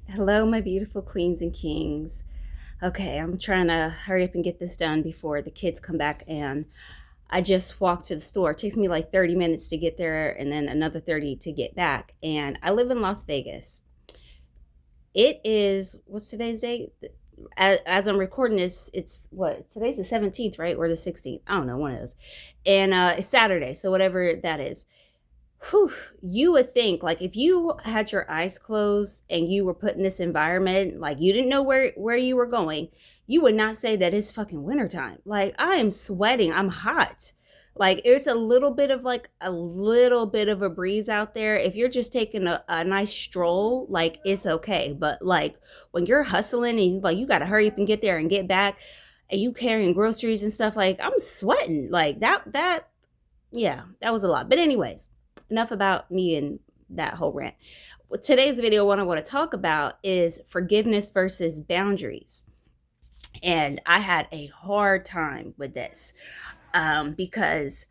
Hello, my beautiful queens and kings. Okay, I'm trying to hurry up and get this done before the kids come back. And I just walked to the store. It takes me like 30 minutes to get there and then another 30 to get back. And I live in Las Vegas. It is, what's today's date? As I'm recording this, it's what? Today's the 17th, right? Or the 16th? I don't know, one of those. And it's Saturday, so whatever that is. Whew, you would think, like, if you had your eyes closed and you were put in this environment, like you didn't know where you were going, you would not say that it's fucking wintertime. Like, I am sweating, I'm hot. Like, it's a little bit of a breeze out there. If you're just taking a nice stroll, like, it's okay. But like when you're hustling and like you gotta hurry up and get there and get back, and you carrying groceries and stuff, like, I'm sweating. Like that yeah, that was a lot. But anyways, enough about me and that whole rant. Today's video, what I want to talk about is forgiveness versus boundaries. And I had a hard time with this because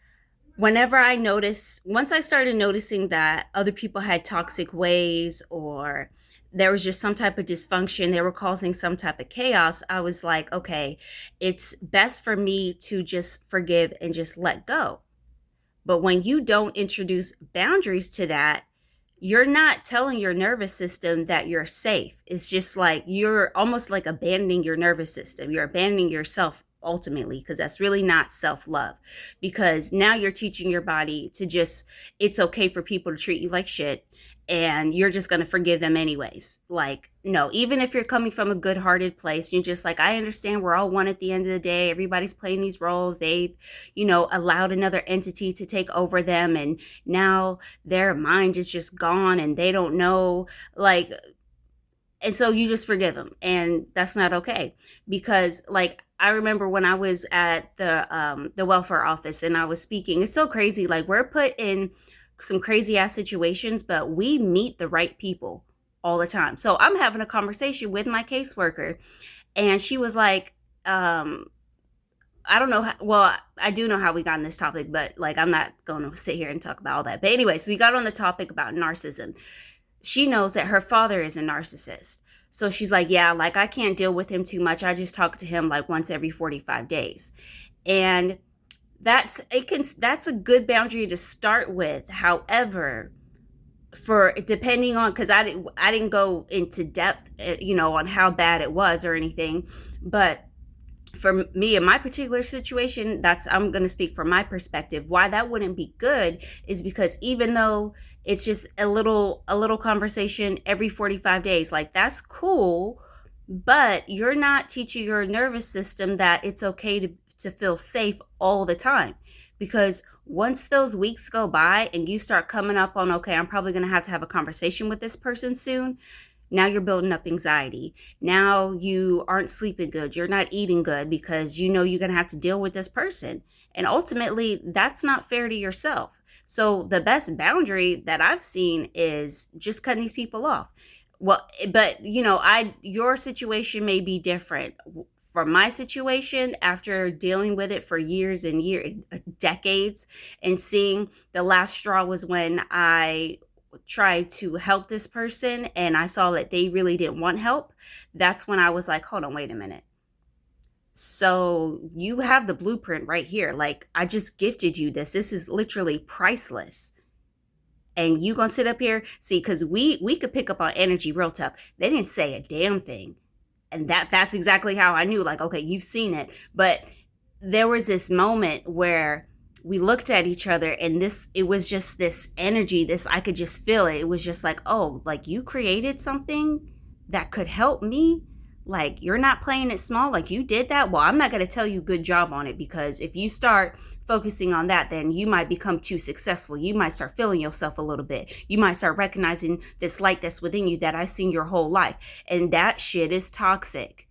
once I started noticing that other people had toxic ways, or there was just some type of dysfunction, they were causing some type of chaos, I was like, okay, it's best for me to just forgive and just let go. But when you don't introduce boundaries to that, you're not telling your nervous system that you're safe. It's just like you're almost like abandoning your nervous system. You're abandoning yourself ultimately, because that's really not self-love. Because now you're teaching your body to just, it's okay for people to treat you like shit, and you're just going to forgive them anyways. Like, no, even if you're coming from a good-hearted place, you're just like, I understand we're all one at the end of the day. Everybody's playing these roles. They've, allowed another entity to take over them, and now their mind is just gone and they don't know, like, and so you just forgive them, and that's not okay. Because like, I remember when I was at the welfare office and I was speaking, it's so crazy, like, we're put in some crazy ass situations, but we meet the right people all the time. So I'm having a conversation with my caseworker, and she was like, I don't know how, well, I do know how we got on this topic, but like, I'm not going to sit here and talk about all that. But anyway, so we got on the topic about narcissism. She knows that her father is a narcissist. So she's like, yeah, like, I can't deal with him too much. I just talk to him like once every 45 days. And that's a good boundary to start with. However, for depending on, because I didn't go into depth, on how bad it was or anything, but for me in my particular situation, I'm going to speak from my perspective. Why that wouldn't be good is because even though it's just a little conversation every 45 days, like, that's cool, but you're not teaching your nervous system that it's okay to feel safe all the time. Because once those weeks go by and you start coming up on, okay, I'm probably going to have a conversation with this person soon, now you're building up anxiety. Now you aren't sleeping good. You're not eating good because you're going to have to deal with this person. And ultimately, that's not fair to yourself. So the best boundary that I've seen is just cutting these people off. Well, but your situation may be different. From my situation, after dealing with it for years and years, decades, and seeing, the last straw was when I tried to help this person and I saw that they really didn't want help. That's when I was like, hold on, wait a minute. So you have the blueprint right here. Like, I just gifted you this. This is literally priceless. And you gonna sit up here? See, because we could pick up on energy real tough. They didn't say a damn thing. And that's exactly how I knew, like, okay, you've seen it. But there was this moment where we looked at each other, and it was just this energy, I could just feel it. It was just like, oh, like, you created something that could help me. Like, you're not playing it small. Like, you did that. Well, I'm not going to tell you good job on it, because if you start focusing on that, then you might become too successful. You might start feeling yourself a little bit. You might start recognizing this light that's within you that I've seen your whole life. And that shit is toxic.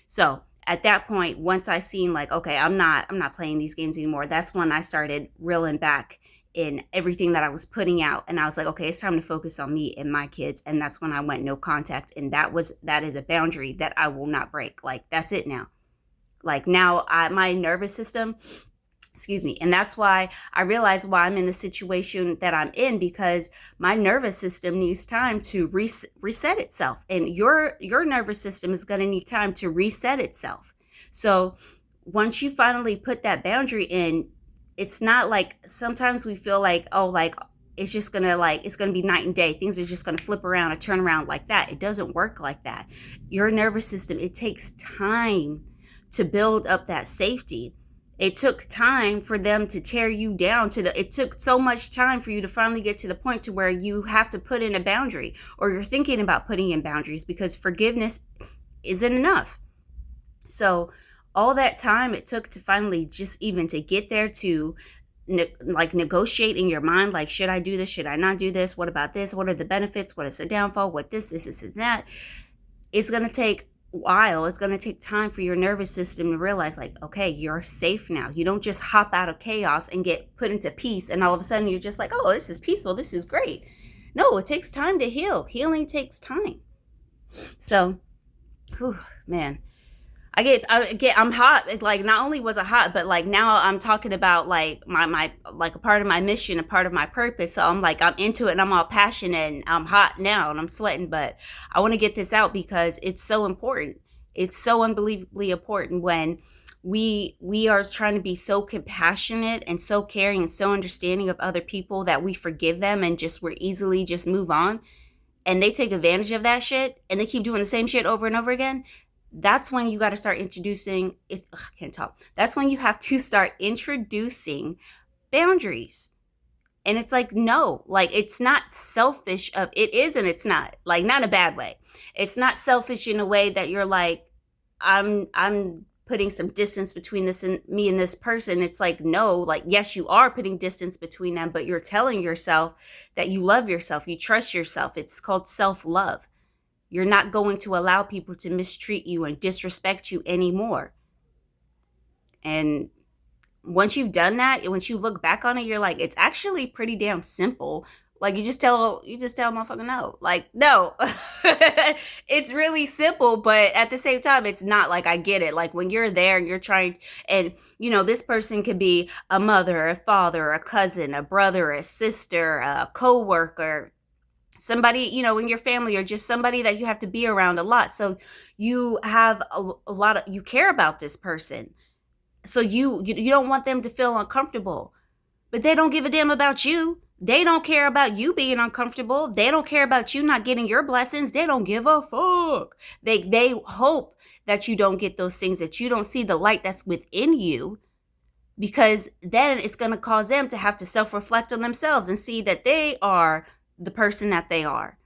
So at that point, once I seen, like, okay, I'm not playing these games anymore, that's when I started reeling back in everything that I was putting out. And I was like, okay, it's time to focus on me and my kids. And that's when I went no contact. And that is a boundary that I will not break. Like, that's it now. Like, now my nervous system, Excuse me. And that's why I realize why I'm in the situation that I'm in, because my nervous system needs time to reset itself, and your nervous system is going to need time to reset itself. So once you finally put that boundary in, it's not like sometimes we feel like, oh, like it's just gonna, like it's gonna be night and day, things are just gonna flip around or turn around like that. It doesn't work like that. Your nervous system, it takes time to build up that safety. It took time for them to tear you down to the, it took so much time for you to finally get to the point to where you have to put in a boundary, or you're thinking about putting in boundaries, because forgiveness isn't enough. So all that time it took to finally just even to get there, to like negotiate in your mind, like, should I do this, should I not do this, what about this, what are the benefits, what is the downfall, what this and that. It's going to take a while. It's going to take time for your nervous system to realize, like, okay, you're safe now. You don't just hop out of chaos and get put into peace, and all of a sudden you're just like, oh, this is peaceful, this is great. No, it takes time to heal. Healing takes time. So, whew, man, I'm hot. Like, not only was I hot, but like now I'm talking about like my like a part of my mission, a part of my purpose. So I'm like, I'm into it and I'm all passionate and I'm hot now and I'm sweating, but I want to get this out because it's so important. It's so unbelievably important when we are trying to be so compassionate and so caring and so understanding of other people that we forgive them and just we're easily just move on, and they take advantage of that shit and they keep doing the same shit over and over again. That's when you got to start introducing it. I can't talk. That's when you have to start introducing boundaries. And it's like, no, like, it's not selfish of it is, and it's not, like, not in a bad way. It's not selfish in a way that you're like, I'm putting some distance between this and me and this person. It's like, no, like, yes, you are putting distance between them, but you're telling yourself that you love yourself, you trust yourself. It's called self-love. You're not going to allow people to mistreat you and disrespect you anymore. And once you've done that, once you look back on it, you're like, it's actually pretty damn simple. Like, you just tell a motherfucker no. Like, no. It's really simple, but at the same time, it's not. Like, I get it. Like, when you're there and you're trying, and this person could be a mother, a father, a cousin, a brother, a sister, a coworker, somebody, in your family, or just somebody that you have to be around a lot. So you have a lot of, you care about this person. So you don't want them to feel uncomfortable, but they don't give a damn about you. They don't care about you being uncomfortable. They don't care about you not getting your blessings. They don't give a fuck. They hope that you don't get those things, that you don't see the light that's within you, because then it's going to cause them to have to self-reflect on themselves and see that they are the person that they are,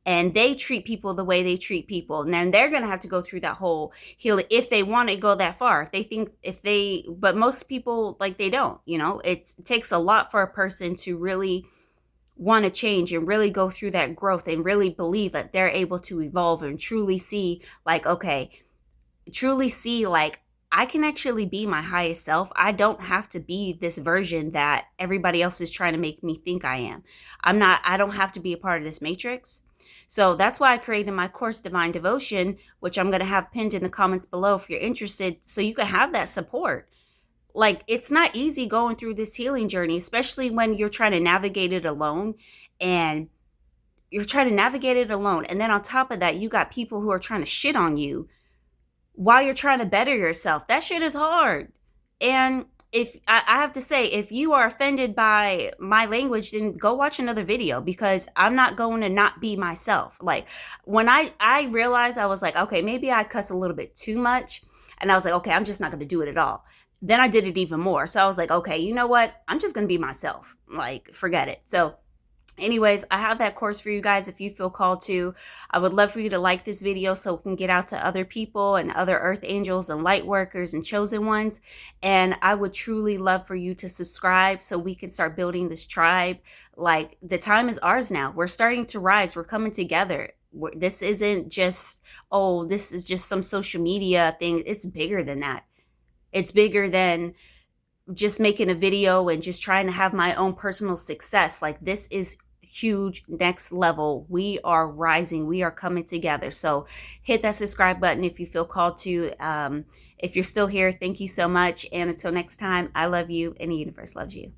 and they treat people the way they treat people. And then they're going to have to go through that whole healing if they want to go that far. But most people, like, they don't, it takes a lot for a person to really want to change and really go through that growth and really believe that they're able to evolve and truly see, like, okay, I can actually be my highest self. I don't have to be this version that everybody else is trying to make me think I am. I don't have to be a part of this matrix. So that's why I created my course, Divine Devotion, which I'm going to have pinned in the comments below if you're interested, so you can have that support. Like, it's not easy going through this healing journey, especially when you're trying to navigate it alone. And then on top of that, you got people who are trying to shit on you while you're trying to better yourself. That shit is hard. And if I have to say, if you are offended by my language, then go watch another video, because I'm not going to not be myself. Like, when I realized, I was like, okay, maybe I cuss a little bit too much. And I was like, okay, I'm just not going to do it at all. Then I did it even more. So I was like, okay, you know what? I'm just going to be myself. Like, forget it. So anyways, I have that course for you guys if you feel called to. I would love for you to like this video so we can get out to other people and other earth angels and light workers and chosen ones. And I would truly love for you to subscribe so we can start building this tribe. Like, the time is ours now. We're starting to rise. We're coming together. This isn't just, oh, this is just some social media thing. It's bigger than that. It's bigger than just making a video and just trying to have my own personal success. Like, this is huge next level. We are rising. We are coming together. So hit that subscribe button if you feel called to. If you're still here, thank you so much. And until next time, I love you and the universe loves you.